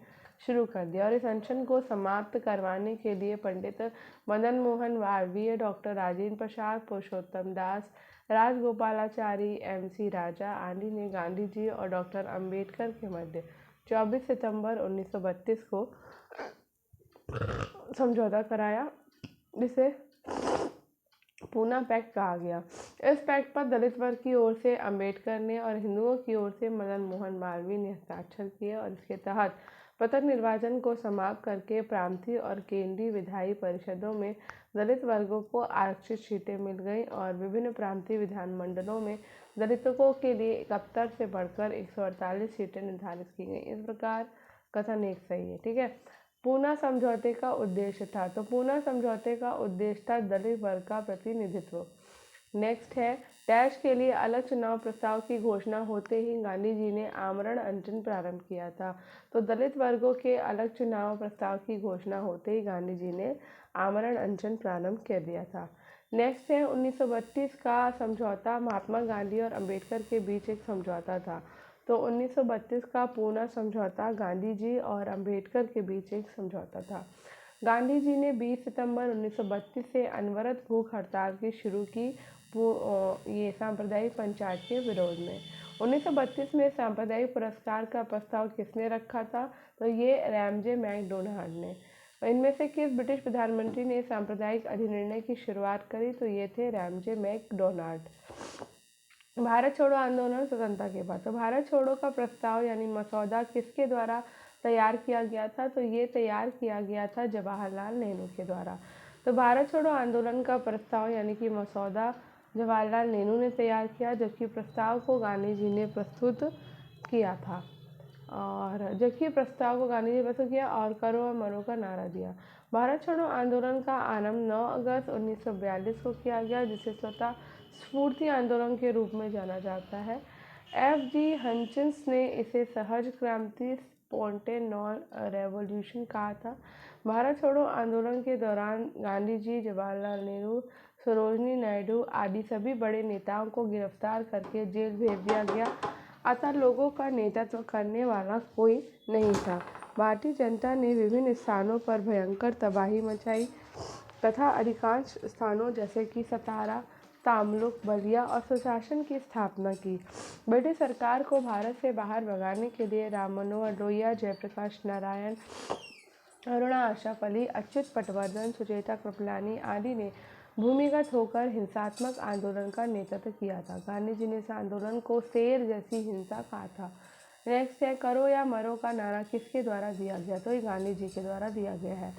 शुरू कर दिया और इस अनशन को समाप्त करवाने के लिए पंडित मदन मोहन मालवीय, डॉक्टर राजेंद्र प्रसाद, पुरुषोत्तम दास, राजगोपालाचारी, MC राजा आदि ने गांधी जी और डॉक्टर अंबेडकर के मध्य 24 सितंबर 1932 को समझौता कराया, जिसे पूना पैक्ट कहा गया। इस पैक्ट पर दलित वर्ग की ओर से अंबेडकर ने और हिंदुओं की ओर से मदन मोहन मालवीय ने हस्ताक्षर किए और इसके तहत पृथक निर्वाचन को समाप्त करके प्रांतीय और केंद्रीय विधायी परिषदों में दलित वर्गों को आरक्षित सीटें मिल गई और विभिन्न प्रांतीय विधानमंडलों में दलितों के लिए 71 से बढ़कर 148 सीटें निर्धारित की गई। इस प्रकार कथन एक सही है, ठीक है। पूना समझौते का उद्देश्य था, तो पूना समझौते का उद्देश्य था दलित वर्ग का प्रतिनिधित्व। नेक्स्ट है डैश के लिए अलग चुनाव प्रस्ताव की घोषणा होते ही गांधी जी ने आमरण अनशन प्रारंभ किया था। तो दलित वर्गों के अलग चुनाव प्रस्ताव की घोषणा होते ही गांधी जी ने आमरण अनशन प्रारंभ कर दिया था। नेक्स्ट है 1932 का समझौता महात्मा गांधी और अंबेडकर के बीच एक समझौता था। तो 1932 का पूना समझौता गांधी जी और अंबेडकर के बीच एक समझौता था। गांधी जी ने 20 सितंबर 1932 से अनवरत भूख हड़ताल की शुरू की ये सांप्रदायिक पंचायत के विरोध में। 1932 में सांप्रदायिक पुरस्कार का प्रस्ताव किसने रखा था? तो ये रैमजे मैकडोनाल्ड ने। इनमें से किस ब्रिटिश प्रधानमंत्री ने सांप्रदायिक अधिनिर्णय की शुरुआत करी? तो ये थे रैमजे मैकडोनाल्ड। भारत छोड़ो आंदोलन स्वतंत्रता के बाद। तो भारत छोड़ो का प्रस्ताव यानी मसौदा किसके द्वारा तैयार किया गया था? तो ये तैयार किया गया था जवाहरलाल नेहरू के द्वारा। तो भारत छोड़ो आंदोलन का प्रस्ताव यानी कि मसौदा जवाहरलाल नेहरू ने तैयार किया, जबकि प्रस्ताव को गांधी जी ने प्रस्तुत किया था। और जबकि प्रस्ताव को गांधी जी ने प्रस्तुत किया और करो और मरो का नारा दिया। भारत छोड़ो आंदोलन का आरंभ 9 अगस्त 1942 को किया गया, जिसे स्वतः स्फूर्ति आंदोलन के रूप में जाना जाता है। F.G. हचिंस ने इसे सहज क्रांति स्पॉन्टेनियस रेवोल्यूशन कहा था। भारत छोड़ो आंदोलन के दौरान गांधी जी, जवाहरलाल नेहरू, सरोजिनी नायडू आदि सभी बड़े नेताओं को गिरफ्तार करके जेल भेज दिया गया, अतः लोगों का नेतृत्व करने वाला कोई नहीं था। भारतीय जनता ने विभिन्न स्थानों पर भयंकर तबाही मचाई तथा अधिकांश स्थानों जैसे कि सतारा, तामलुक, बलिया और सुशासन की स्थापना की। ब्रिटिश सरकार को भारत से बाहर भगाने के लिए राम मनोहर लोहिया, जयप्रकाश नारायण, अरुणा आशा फली, अच्युत पटवर्धन, सुचेता कृपलानी आदि ने भूमिगत होकर हिंसात्मक आंदोलन का नेतृत्व किया था। गांधी जी ने इस आंदोलन को शेर जैसी हिंसा कहा था। नेक्स्ट है करो या मरो का नारा किसके द्वारा दिया गया? तो ये गांधी जी के द्वारा दिया गया है।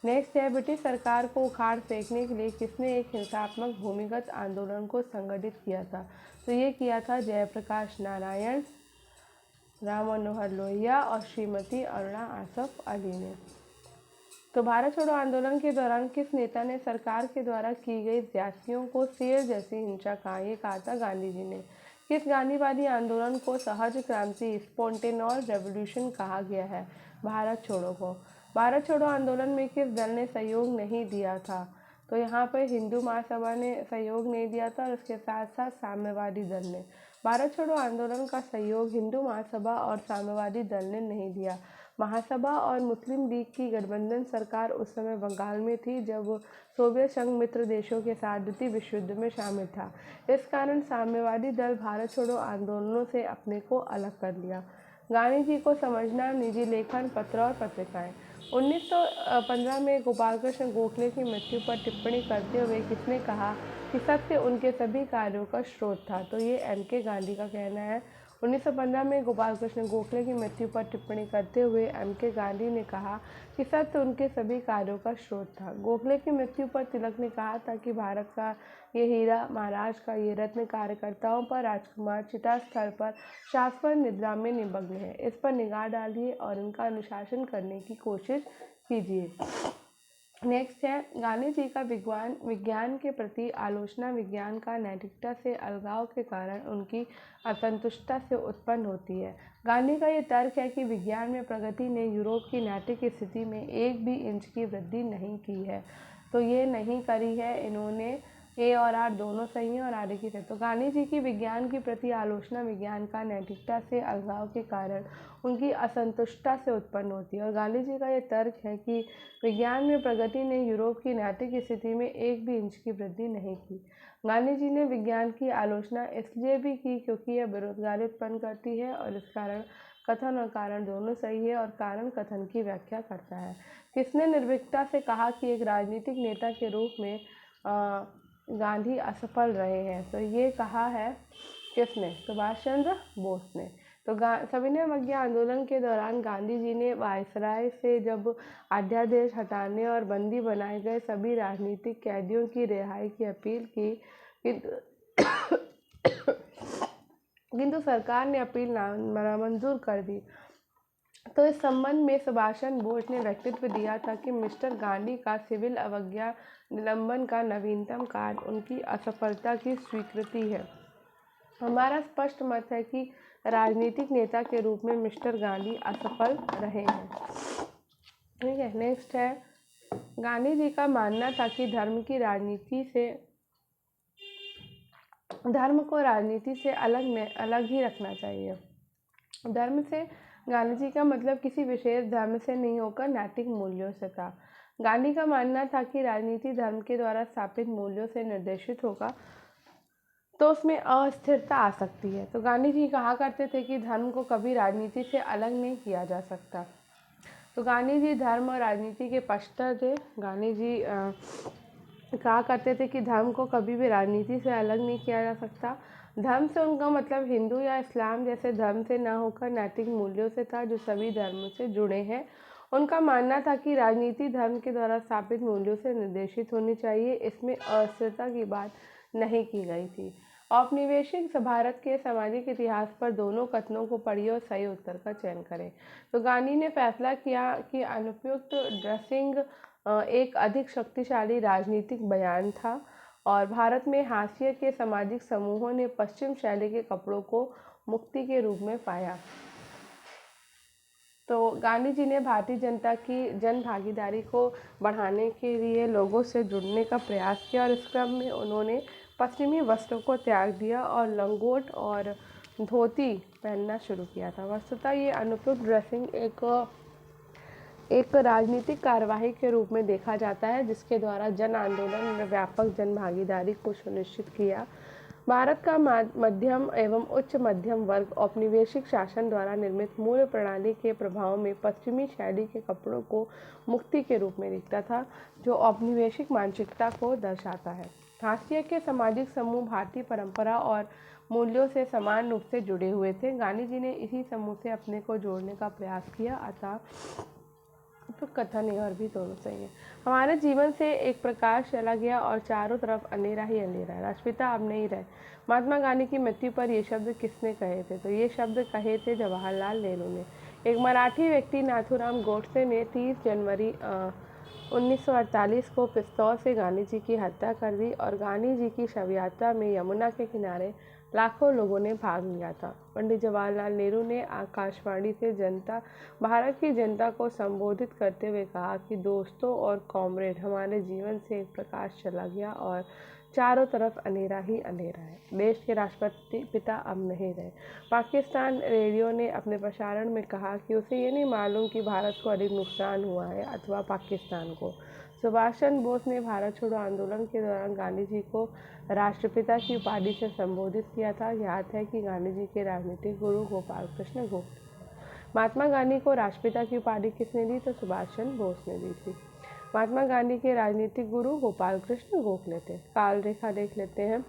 नेक्स्ट है ब्रिटिश सरकार को उखाड़ फेंकने के लिए किसने एक हिंसात्मक भूमिगत आंदोलन को संगठित किया था? तो ये किया था जयप्रकाश नारायण, राम मनोहर लोहिया और श्रीमती अरुणा आसफ अली ने। तो भारत छोड़ो आंदोलन के दौरान किस नेता ने सरकार के द्वारा की गई ज्यादतियों को शेर जैसी हिंसा कहा? ये कहा था गांधी जी ने। किस गांधीवादी आंदोलन को सहज क्रांति स्पॉन्टेनियस रेवोल्यूशन कहा गया है? भारत छोड़ो को। भारत छोड़ो आंदोलन में किस दल ने सहयोग नहीं दिया था? तो यहाँ पर हिंदू महासभा ने सहयोग नहीं दिया था और उसके साथ साथ साम्यवादी दल ने। भारत छोड़ो आंदोलन का सहयोग हिंदू महासभा और साम्यवादी दल ने नहीं दिया। महासभा और मुस्लिम लीग की गठबंधन सरकार उस समय बंगाल में थी जब सोवियत संघ मित्र देशों के साथ द्वितीय विश्व युद्ध में शामिल था। इस कारण साम्यवादी दल भारत छोड़ो आंदोलनों से अपने को अलग कर लिया। गांधी जी को समझना, निजी लेखन, पत्र और पत्रिकाएं। 1915 में गोपाल कृष्ण गोखले की मृत्यु पर टिप्पणी करते हुए किसने कहा कि सत्य उनके सभी कार्यों का स्रोत था? तो ये M.K. गांधी का कहना है। 1915 में गोपाल कृष्ण गोखले की मृत्यु पर टिप्पणी करते हुए M.K. गांधी ने कहा कि सत्य उनके सभी कार्यों का स्रोत था। गोखले की मृत्यु पर तिलक ने कहा था कि भारत का ये हीरा, महाराज का ये रत्न कार्यकर्ताओं पर राजकुमार चिता स्थल पर शाश्वत निद्रा में निमग्न है। इस पर निगाह डालिए और इनका अनुशासन करने की कोशिश कीजिए। नेक्स्ट है गांधी जी का विज्ञान के प्रति आलोचना विज्ञान का नैतिकता से अलगाव के कारण उनकी असंतुष्टता से उत्पन्न होती है। गांधी का ये तर्क है कि विज्ञान में प्रगति ने यूरोप की नैतिक स्थिति में 1 भी इंच की वृद्धि नहीं की है। तो ये नहीं करी है इन्होंने। ए और आर दोनों सही हैं और आगे की सही। तो गांधी जी की विज्ञान के प्रति आलोचना विज्ञान का नैतिकता से अलगाव के कारण उनकी असंतुष्टता से उत्पन्न होती है। और गांधी जी का ये तर्क है कि विज्ञान में प्रगति ने यूरोप की नैतिक स्थिति में 1 भी इंच की वृद्धि नहीं की। गांधी जी ने विज्ञान की आलोचना इसलिए भी की क्योंकि यह बेरोजगारी उत्पन्न करती है और इस कारण कथन और कारण दोनों सही है और कारण कथन की व्याख्या करता है। किसने निर्भीकता से कहा कि एक राजनीतिक नेता के रूप में गांधी असफल रहे हैं? तो ये कहा है किसने? सुभाष चंद्र बोस ने। तो सविनय अवज्ञा आंदोलन के दौरान गांधी जी ने वायसराय से जब अध्यादेश हटाने और बंदी बनाए गए सभी राजनीतिक कैदियों की रिहाई की अपील की, किंतु सरकार ने अपील नामंजूर कर दी। तो इस संबंध में सुभाष चंद्र बोस ने वक्तव्य दिया था कि मिस्टर गांधी का सिविल अवज्ञा निलंबन का नवीनतम कार्य उनकी असफलता की स्वीकृति है। हमारा स्पष्ट मत है कि राजनीतिक नेता के रूप में मिस्टर गांधी असफल रहे हैं। ठीक है। नेक्स्ट है गांधी जी का मानना था कि धर्म को राजनीति से अलग ही रखना चाहिए। धर्म से गांधी जी का मतलब किसी विशेष धर्म से नहीं होकर नैतिक मूल्यों से था। गांधी का मानना था कि राजनीति धर्म के द्वारा स्थापित मूल्यों से निर्देशित होगा तो उसमें अस्थिरता आ सकती है। तो गांधी जी कहा करते थे कि धर्म को कभी राजनीति से अलग नहीं किया जा सकता। तो गांधी जी धर्म और राजनीति के पक्षधर थे। गांधी जी कहा करते थे कि धर्म को कभी भी राजनीति से अलग नहीं किया जा सकता। धर्म से उनका मतलब हिंदू या इस्लाम जैसे धर्म से न होकर नैतिक मूल्यों से था जो सभी धर्मों से जुड़े हैं। उनका मानना था कि राजनीति धर्म के द्वारा स्थापित मूल्यों से निर्देशित होनी चाहिए, इसमें अस्थिरता की बात नहीं की गई थी। औपनिवेशिक भारत के सामाजिक इतिहास पर दोनों कथनों को पढ़िए और सही उत्तर का चयन करें। तो गांधी ने फैसला किया कि अनुपयुक्त ड्रेसिंग एक अधिक शक्तिशाली राजनीतिक बयान था और भारत में हाशिए के सामाजिक समूहों ने पश्चिम शैली के कपड़ों को मुक्ति के रूप में पाया। तो गांधी जी ने भारतीय जनता की जन भागीदारी को बढ़ाने के लिए लोगों से जुड़ने का प्रयास किया और इस क्रम में उन्होंने पश्चिमी वस्त्रों को त्याग दिया और लंगोट और धोती पहनना शुरू किया था। वस्तुतः ये अनुपयुक्त ड्रेसिंग एक राजनीतिक कार्यवाही के रूप में देखा जाता है जिसके द्वारा जन आंदोलन ने व्यापक जन भागीदारी को सुनिश्चित किया। भारत का मध्यम एवं उच्च मध्यम वर्ग औपनिवेशिक शासन द्वारा निर्मित मूल प्रणाली के प्रभाव में पश्चिमी शैली के कपड़ों को मुक्ति के रूप में देखता था, जो औपनिवेशिक मानसिकता को दर्शाता है। हाशिए के सामाजिक समूह भारतीय परंपरा और मूल्यों से समान रूप से जुड़े हुए थे। गांधी जी ने इसी समूह से अपने को जोड़ने का प्रयास किया, अतः तो कथन है और भी दोनों सही है। हमारे जीवन से एक प्रकाश चला गया और चारों तरफ अंधेरा ही अंधेरा है। राष्ट्रपिता अब नहीं रहे। महात्मा गांधी की मृत्यु पर ये शब्द किसने कहे थे? तो ये शब्द कहे थे जवाहरलाल नेहरू ने। एक मराठी व्यक्ति नाथूराम गोडसे ने 30 जनवरी 1948 को पिस्तौल से गांधी जी की हत्या कर दी और गांधी जी की शव यात्रा में यमुना के किनारे लाखों लोगों ने भाग लिया था। पंडित जवाहरलाल नेहरू ने आकाशवाणी से भारत की जनता को संबोधित करते हुए कहा कि दोस्तों और कॉमरेड, हमारे जीवन से एक प्रकाश चला गया और चारों तरफ अंधेरा ही अंधेरा है। देश के राष्ट्रपति पिता अब नहीं रहे। पाकिस्तान रेडियो ने अपने प्रसारण में कहा कि उसे ये नहीं मालूम कि भारत को अधिक नुकसान हुआ है अथवा पाकिस्तान को। सुभाष चंद्र बोस ने भारत छोड़ो आंदोलन के दौरान गांधी जी को राष्ट्रपिता की उपाधि से संबोधित किया था। याद है कि गांधी जी के राजनीतिक गुरु गोपाल कृष्ण गोखले। महात्मा गांधी को राष्ट्रपिता की उपाधि किसने दी? तो सुभाष चंद्र बोस ने दी थी। महात्मा गांधी के राजनीतिक गुरु गोपाल कृष्ण गोखले थे। काल रेखा देख लेते हैं।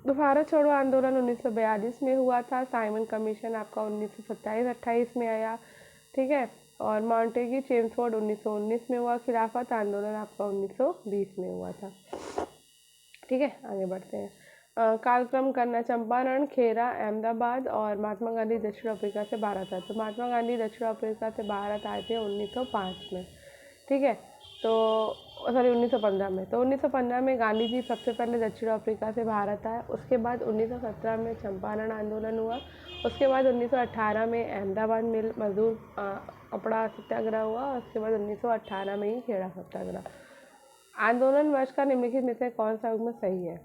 तो भारत छोड़ो आंदोलन 1942 में हुआ था। साइमन कमीशन आपका 1927-28 में आया, ठीक है। और माउंटेगी चेम्सफोर्ड 1919 में हुआ। खिलाफत आंदोलन आपका 1920 में हुआ था, ठीक है। आगे बढ़ते हैं। कालक्रम करना, चंपारण, खेरा, अहमदाबाद और महात्मा गांधी दक्षिण अफ्रीका से भारत आए। तो महात्मा गांधी दक्षिण अफ्रीका से भारत आए थे 1905 में, ठीक है। तो सॉरी 1915 में। तो 1915 में गांधी जी सबसे पहले दक्षिण अफ्रीका से भारत आए। उसके बाद 1917 में चंपारण आंदोलन हुआ। उसके बाद 1918 में अहमदाबाद में मजदूर कपड़ा सत्याग्रह हुआ। उसके बाद 1918 में ही खेड़ा सत्याग्रह। आंदोलन वर्ष का निम्नलिखित में से कौन सा युग्म सही है?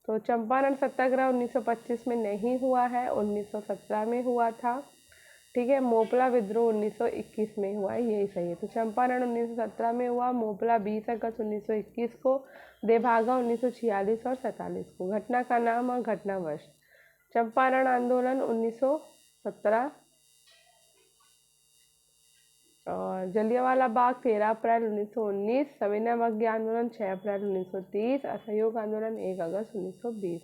तो चंपारण सत्याग्रह 1925 में नहीं हुआ है, 1917 में हुआ था, ठीक है। मोपला विद्रोह 1921 में हुआ है, यही सही है। तो चंपारण 1917 में हुआ, मोपला 20 अगस्त 1921 को, देभागा 1946 और 47 को। घटना का नाम और घटना वर्ष। चंपारण आंदोलन 1917 और जलियांवाला बाग 13 अप्रैल 1919, सविनय अवज्ञा आंदोलन 6 अप्रैल 1930, असहयोग आंदोलन 1 अगस्त 1920।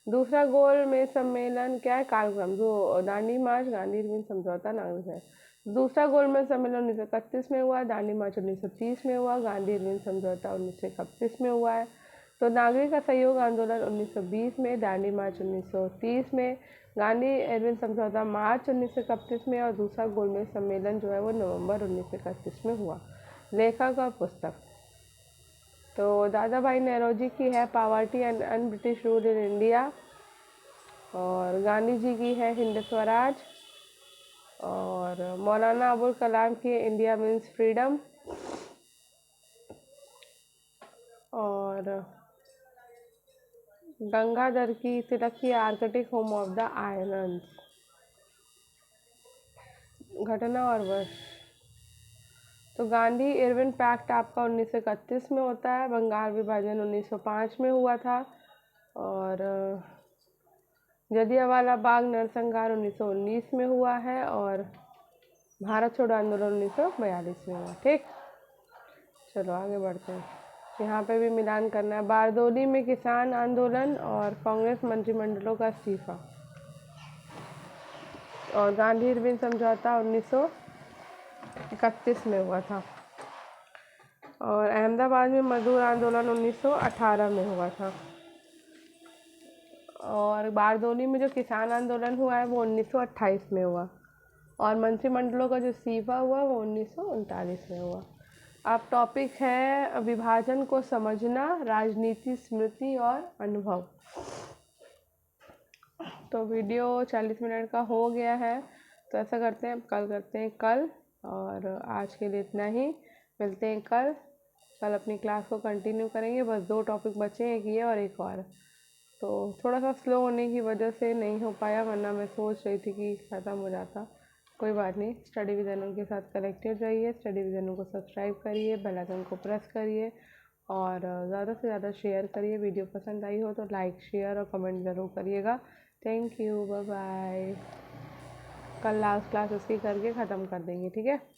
दूसरा गोल में सम्मेलन क्या है? कालक्रम, जो दांडी मार्च, गांधी इरविन समझौता, नागरिक है। दूसरा गोल में सम्मेलन 1931 में हुआ, दांडी मार्च 1930 में हुआ, गांधी इरविन समझौता 1931 में हुआ है। तो नागरिक असहयोग आंदोलन 1920 में, दांडी मार्च 1930 में, गांधी इरविन समझौता मार्च 1931 में और दूसरा गोलमेज सम्मेलन जो है वो नवंबर 1931 में हुआ। लेखक और पुस्तक, तो दादा भाई नौरोजी की है poverty and un British rule in India और गांधी जी की है हिंद स्वराज और मौलाना अबुल कलाम की इंडिया मीन्स फ्रीडम और गंगाधर की तिलक की Arctic home of the islands. घटना और वर्ष, तो गांधी इरविन पैक्ट आपका 1931 में होता है। बंगाल विभाजन 1905 में हुआ था और जलियांवाला बाग नरसंहार 1919 में हुआ है और भारत छोड़ो आंदोलन 1942 में हुआ, ठीक। चलो आगे बढ़ते हैं। यहाँ पे भी मिलान करना है। बारदोली में किसान आंदोलन और कांग्रेस मंत्रिमंडलों का इस्तीफा। और गांधी इरविन समझौता 1931 में हुआ था। और अहमदाबाद में मजदूर आंदोलन 1918 में हुआ था। और बारदोली में जो किसान आंदोलन हुआ है वो 1928 में हुआ। और मंत्रिमंडलों का जो इस्तीफा हुआ वो 1939 में हुआ। अब टॉपिक है विभाजन को समझना, राजनीति, स्मृति और अनुभव। तो वीडियो 40 मिनट का हो गया है, तो ऐसा करते हैं कल करते हैं कल। और आज के लिए इतना ही, मिलते हैं कल अपनी क्लास को कंटिन्यू करेंगे। बस 2 टॉपिक बचे हैं, एक ये और एक और। तो थोड़ा सा स्लो होने की वजह से नहीं हो पाया, वरना मैं सोच रही थी कि ख़त्म हो जाता। कोई बात नहीं, स्टडी विद अनु के साथ कनेक्टेड रहिए। स्टडी विद अनु को सब्सक्राइब करिए, बेल आइकन को प्रेस करिए और ज़्यादा से ज़्यादा शेयर करिए। वीडियो पसंद आई हो तो लाइक, शेयर और कमेंट ज़रूर करिएगा। Thank you, bye bye. कल लास्ट क्लास उसकी करके ख़त्म कर देंगे, ठीक है।